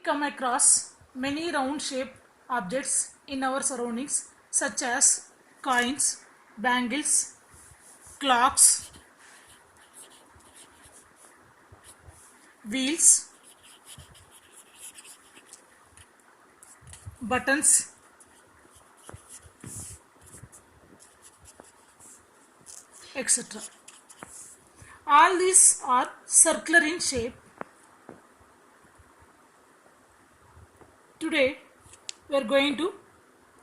come across many round shaped objects in our surroundings such as coins, bangles, clocks, wheels, buttons, etc. All these are circular in shape. Today we are going to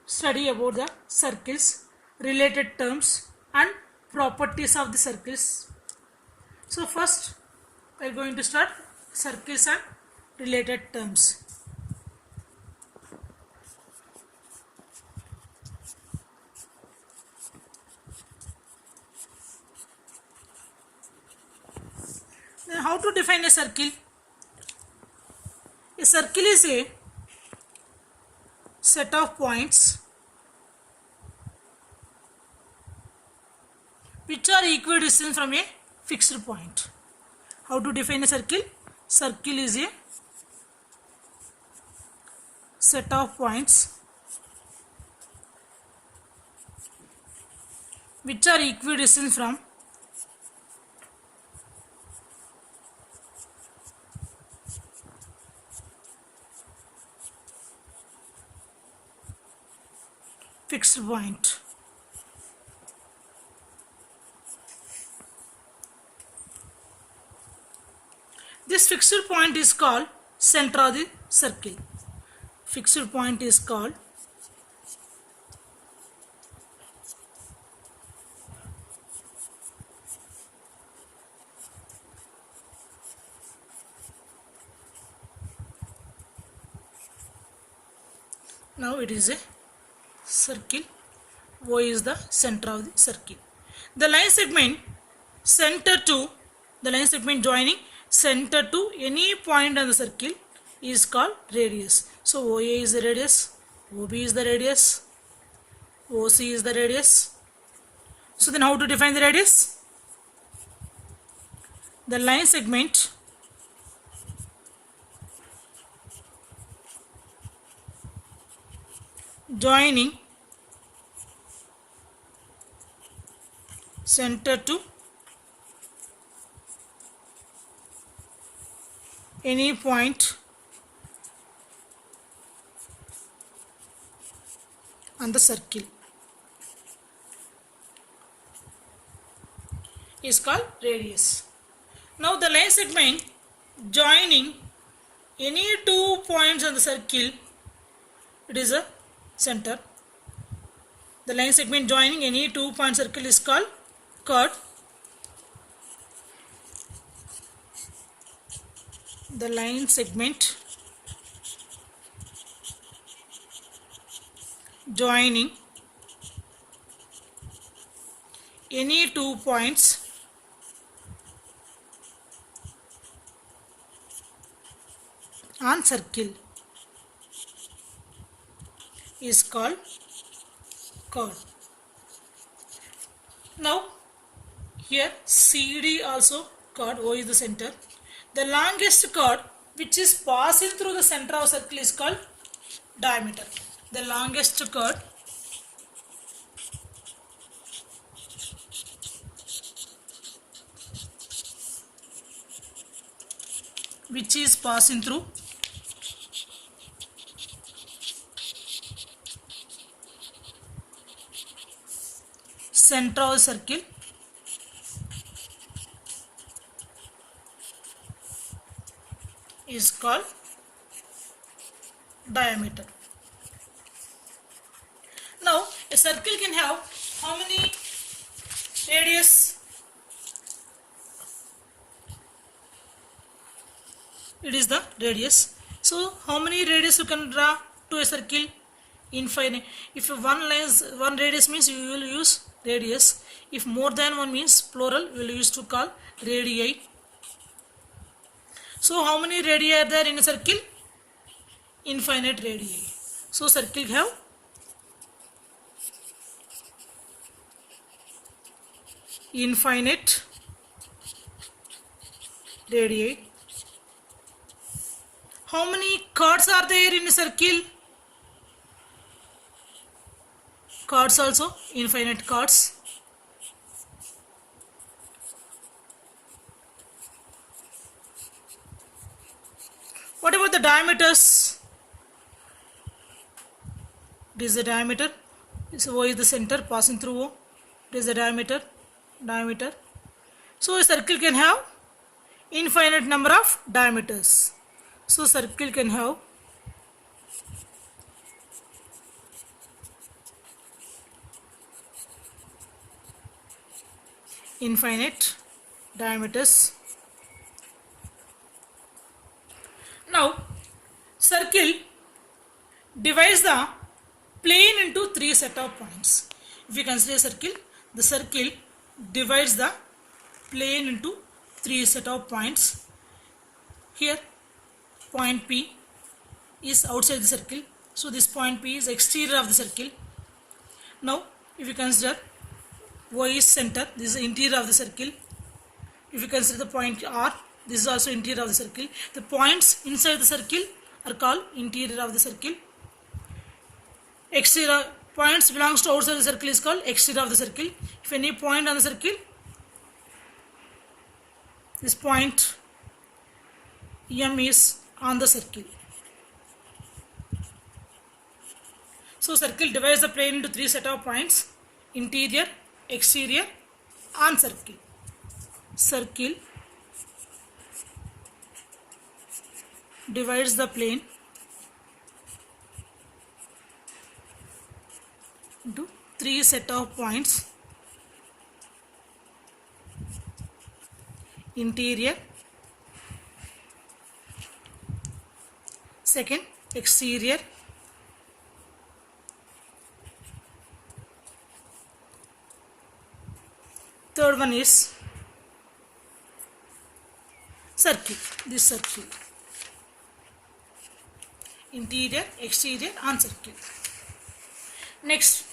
study about the circles, related terms and properties of the circles. So first we are going to start circles and related terms. Then how to define a circle? A circle is a set of points which are equidistant from a fixed point. How to define a circle? Circle is a set of points which are equidistant from fixed point. This fixed point is called center of the circle. Fixed point is called now it is a circle. O is the center of the circle. The line segment joining center to any point on the circle is called radius. So OA is the radius, OB is the radius, OC is the radius. So then how to define the radius? The line segment joining center to any point on the circle is called radius. Now the line segment joining any 2 points on the circle, it is a center. The line segment joining any 2 point circle is called chord. The line segment joining any 2 points on circle is called chord. Now here CD also chord, O is the center. The longest chord which is passing through the center of circle is called diameter. The longest chord which is passing through center of circle is called diameter. Now a circle can have how many radius? It is the radius. So how many radius you can draw to a circle? Infinite. If one radius means you will use radius. If more than one means plural, we will use to call radii. So how many radii are there in a circle? Infinite radii. So circle have infinite radii. How many chords are there in a circle? Chords also, infinite chords. What about the diameters? This is the diameter. So O is the center passing through O. This is the diameter. Diameter. So a circle can have infinite number of diameters. So circle can have infinite diameters. Now circle divides the plane into three set of points. If you consider a circle, the circle divides the plane into three set of points. Here point P is outside the circle, so this point P is exterior of the circle. Now if you consider O is center, this is the interior of the circle. If you consider the point R, this is also interior of the circle. The points inside the circle are called interior of the circle. Exterior points belongs to outside the circle is called exterior of the circle. If any point on the circle, this point M is on the circle. So circle divides the plane into three set of points: interior, exterior, and circle. Circle divides the plane into three set of points: interior, second exterior, third one is circle. This circle, interior, exterior, and circle. Next,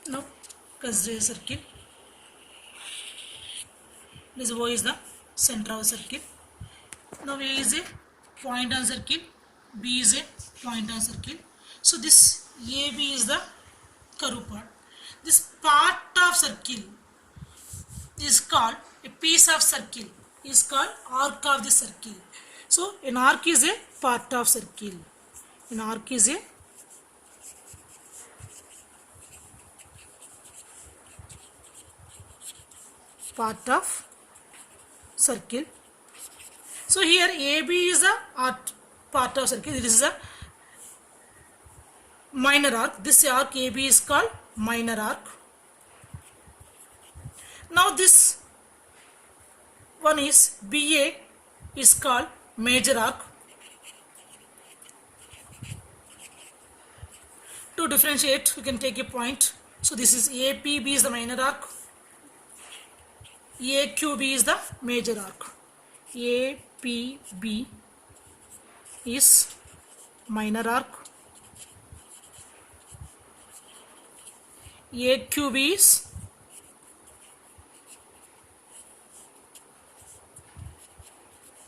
now consider a circle. This O is the center of the circle. Now A is a point on circle, B is a point on circle. So this AB is the curve part. This part of circle is called a piece of circle, is called arc of the circle. So an arc is a part of circle. An arc is a part of circle. So here AB is a part of circle. This is a minor arc. This arc AB is called minor arc. Now this one is BA is called major arc. To differentiate, we can take a point. So this is APB is the minor arc. AQB is the major arc. APB is minor arc. AQB is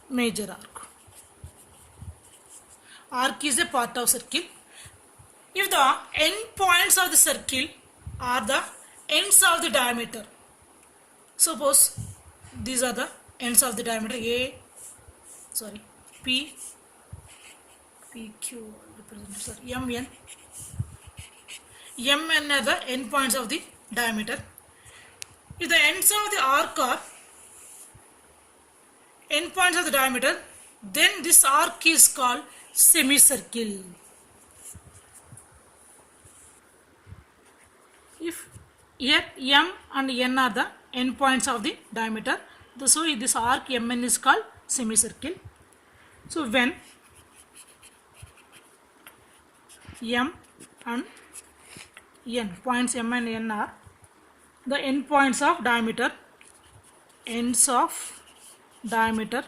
major arc. Arc is a part of circle. If the end points of the circle are the ends of the diameter, suppose these are the ends of the diameter PQ MN. MN are the end points of the diameter. If the ends of the arc are end points of the diameter, then this arc is called semicircle. If here M and N are the end points of the diameter, so this arc MN is called semicircle. So when M and N, points M and N are the end points of diameter, ends of diameter,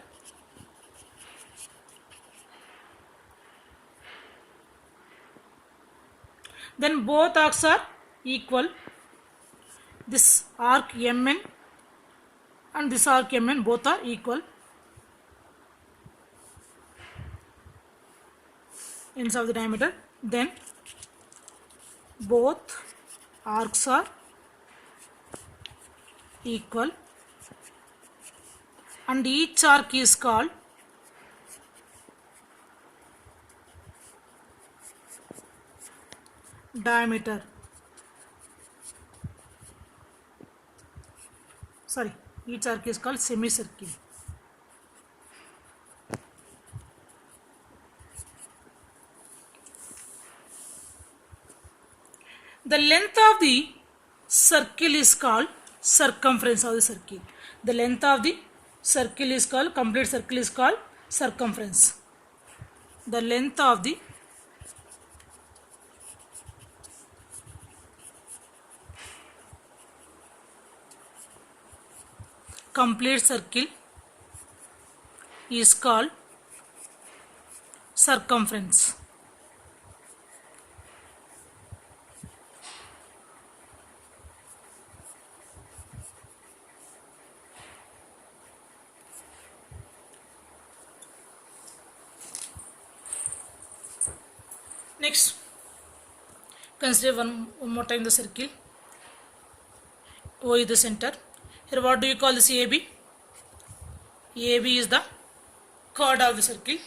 then both arcs are equal. this arc MN and this arc MN both are equal ends of the diameter. Then both arcs are equal and each arc is called diameter. Sorry, each arc is called semicircle. The length of the circle is called circumference of the circle. The length of the circle is called, complete circle is called circumference. The length of the complete circle is called circumference. Next, consider one more time the circle. O is the center. Here what do you call this AB? AB is the chord of the circle.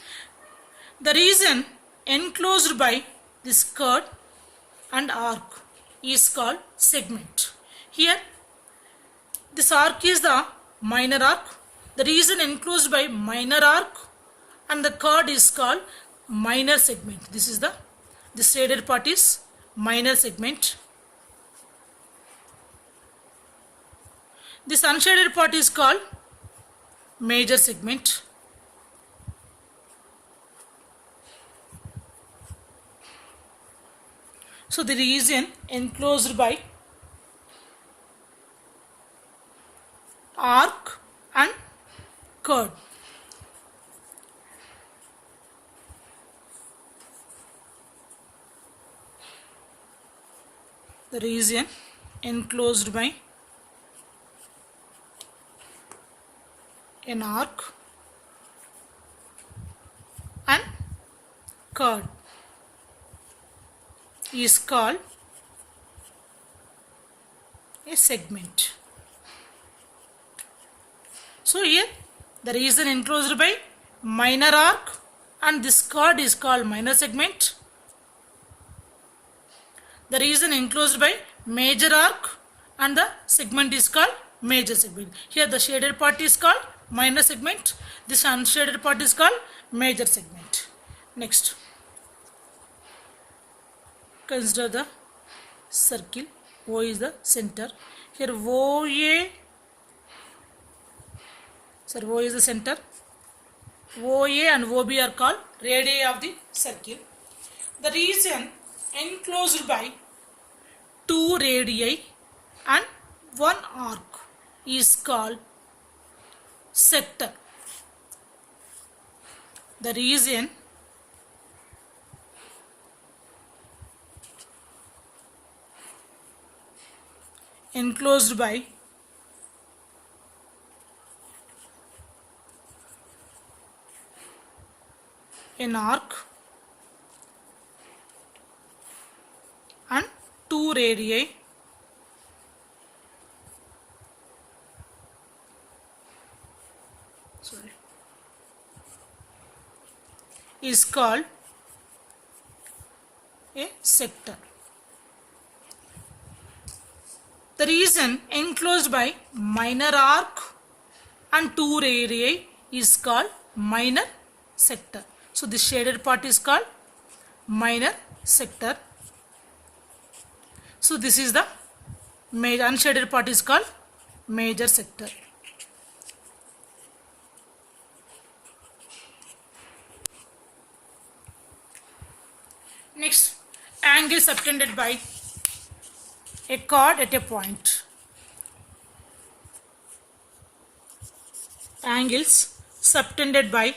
The region enclosed by this chord and arc is called segment. Here this arc is the minor arc. The region enclosed by minor arc and the chord is called minor segment. This is the shaded part is minor segment. This unshaded part is called major segment. So the region enclosed by arc and chord. The region enclosed by an arc and chord is called a segment. So here the region enclosed by minor arc and this chord is called minor segment. The region enclosed by major arc and the segment is called major segment. Here the shaded part is called minor segment. This unshaded part is called major segment. Next, consider the circle. O is the center. Here O is the center. OA and OB are called radii of the circle. The region enclosed by two radii and one arc is called sector. The region enclosed by an arc and two radii is called a sector. The region enclosed by minor arc and two radii is called minor sector. So this shaded part is called minor sector. So this is the major, unshaded part is called major sector. Next, angle subtended by a chord at a point. Angles subtended by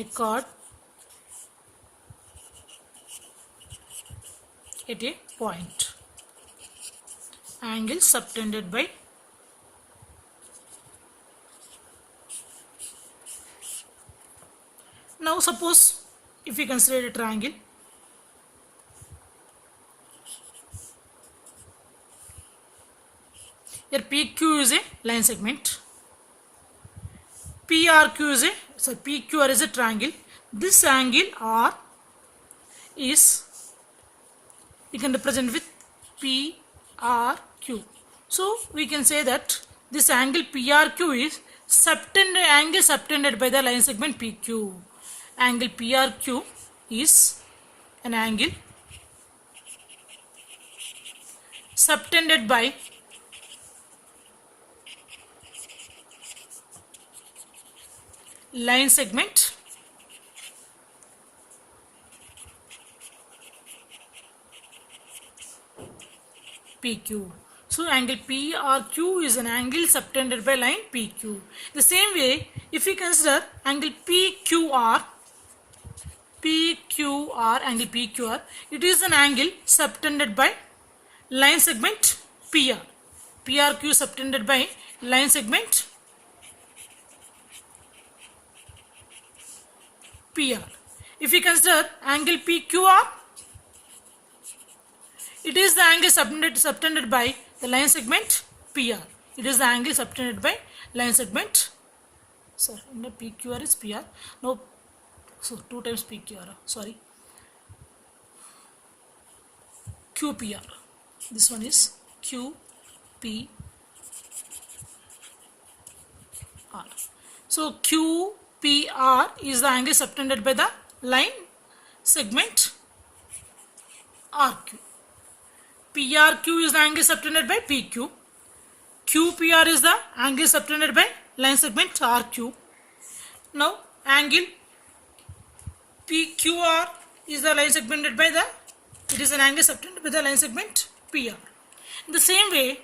a chord at a point. Angle subtended by now suppose if we consider a triangle, here PQ is a line segment, PRQ is a PQR is a triangle. This angle R is we can represent with PRQ. So we can say that this angle PRQ is angle subtended by the line segment PQ. Angle PRQ is an angle subtended by line segment PQ. So angle PRQ is an angle subtended by line PQ. The same way, if we consider angle PQR, angle PQR, it is an angle subtended by line segment PR. PRQ subtended by line segment PR. If we consider angle PQR, it is the angle subtended by the line segment PR. It is the angle subtended by line segment. So, PQR is PR. No, so 2 times PQR. Sorry. QPR. This one is QPR. So, QPR is the angle subtended by the line segment RQ. PRQ is the angle subtended by PQ. QPR is the angle subtended by line segment RQ. Now, angle PQR is the line segmented by it is an angle subtended by the line segment PR. In the same way,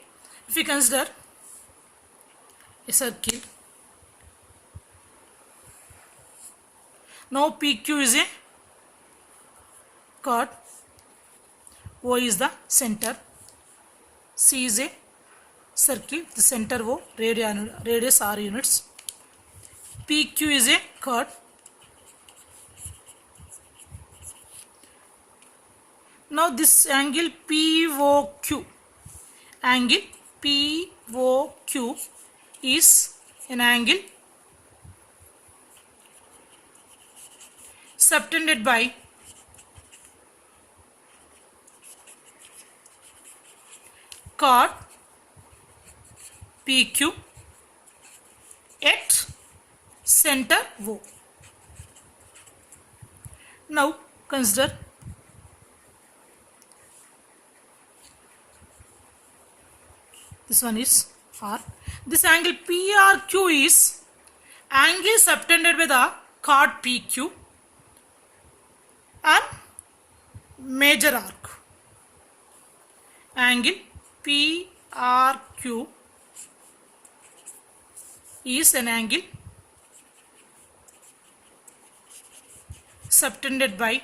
if we consider a circle, now PQ is a chord, O is the center, C is a circle, the center O, radius R units, PQ is a chord. Now this angle POQ is an angle subtended by chord PQ at center O. Now consider this one is R. This angle PRQ is angle subtended by the chord PQ and major arc. Angle PRQ is an angle subtended by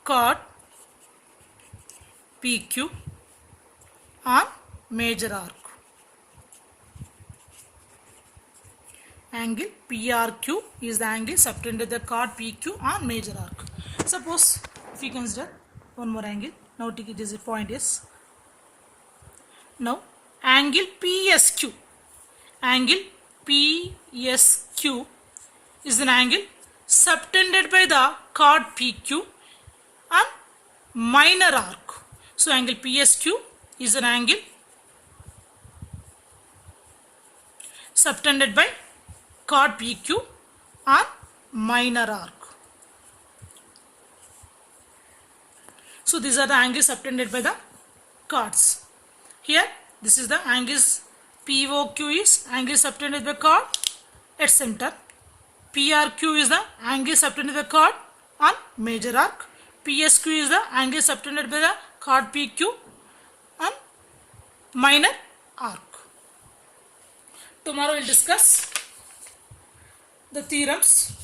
chord PQ on major arc. Angle PRQ is the angle subtended by the chord PQ on major arc. Suppose if we consider one more angle, now take it as a point S. Now angle PSQ is an angle subtended by the chord PQ on minor arc. So angle PSQ is an angle subtended by chord PQ on minor arc. So these are the angles subtended by the chords. Here this is the angles POQ is angle subtended by chord at center. PRQ is the angle subtended by chord on major arc. PSQ is the angle subtended by the chord PQ on minor arc. tomorrow we'll discuss the theorems.